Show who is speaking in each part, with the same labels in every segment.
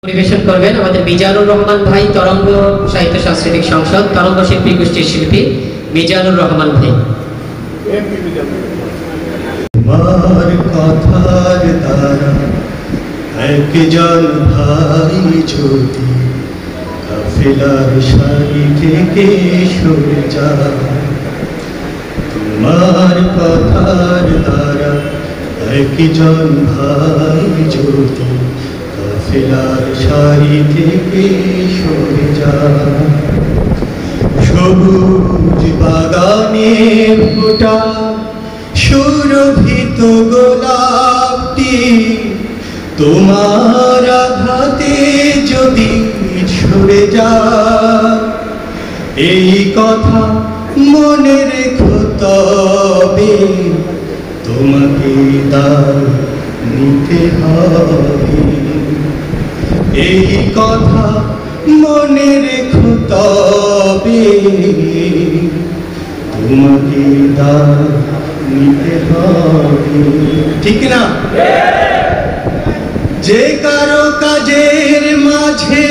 Speaker 1: পরিবেশন করবেন আমাদের মিজানুর রহমান ভাই, তরঙ্গ সাহিত্য সাংস্কৃতিক সংসদ, তরঙ্গ শিল্পী গোষ্ঠীর শিল্পী মিজানুর রহমান ভাই।
Speaker 2: তোমার কথার দ্বারা একজন ভাই যদি কাফেলার সারি থেকে সরে যায়, তোমার কথার দ্বারা একজন ভাই যদি কাফেলার সারি থেকে সরে যায়, সবুজ বাগানে ফোটা সুরভিত গোলাপটি তোমার আঘাতে যদি সরে যায়, এই কথা মনে রেখো, তবে তোমাকে দায় নিতে হবে। এই কথা মনে রেখো, তবে তোমাকে দায় নিতে হবে। ঠিক না? যে কারো কাজের মাঝে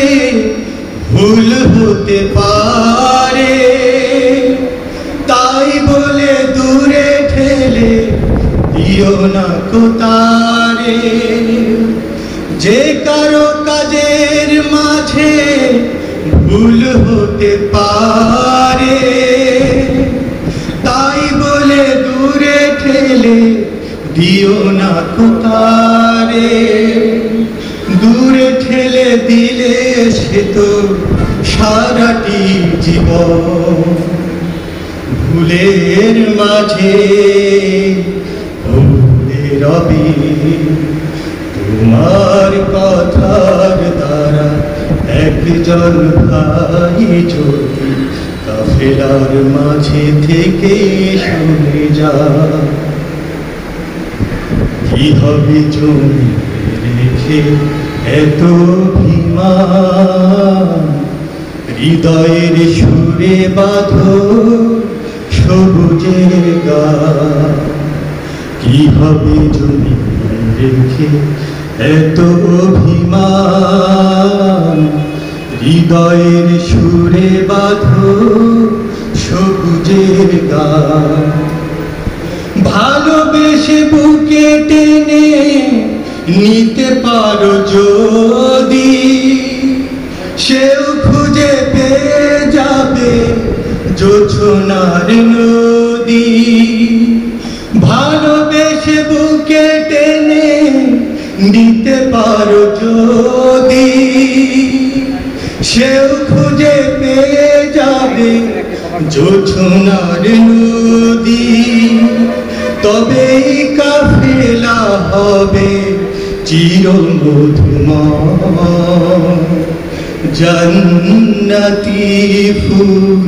Speaker 2: ভুল হতে পারে, তাই বলে দূরে ঠেলে দিও না কোতারে। যে কারো কাজের মাঝে ভুল হতে পারে, তাই বলে দূরে ঠেলে দিও না কোতারে। দূরে ঠেলে দিলে সে তো সারাটি জীবন ভুলের মাঝে ভুলে রবি। তোমার কথার দ্বারা একজন ভাই যদি কাফেলার মাঝে থেকে সরে যায়, কি হবে জমি রেখে এত অভিমান, হৃদয়ের সুরে বাঁধো সবুজের গান। কি হবে জমি রেখে এত অভিমান, হৃদয়ের সুরে বাঁধো সবুজের গান। ভালোবেসে বুকে টেনে নিতে পারো যদি, সেও খুঁজে পেয়ে যাবে জোছনার নদী। ভালোবেসে বুকে টেনে নিতে পারো যদি, সেও খুঁজে পেয়ে যাবে জোছনার নদী। তবেই কাফেলা হবে চিরমধুময়, জান্নাতি ফুল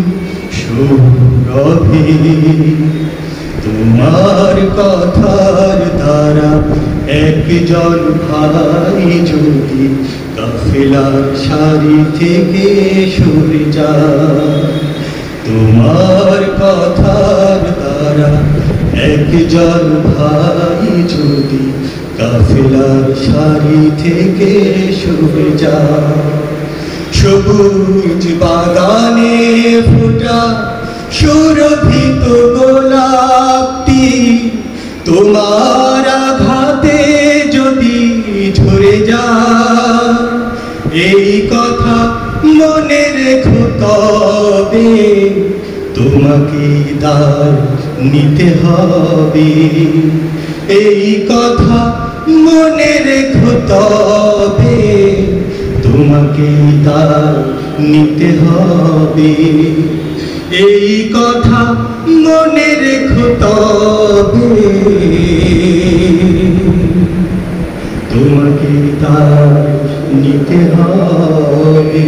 Speaker 2: সুরভি। তোমার কথার দ্বারা একজন ভাই যদি কাফেলার সারি থেকে সরে যায়, তোমার কথার দ্বারা একজন ভাই যদি কাফেলার সারি থেকে সরে যায়, সবুজ বাগানে ফোটা সুরভিত গোলাপটি তোমার আঘাতে যদি ঝরে যায়, এই কথা মনে রেখো, তবে তোমাকে দায় নিতে হবে। এই কথা মনে রেখো, তবে তোমাকে দায় নিতে হবে। এই কথা মনে রেখো, তবে তোমাকে দায় নিতে হবে।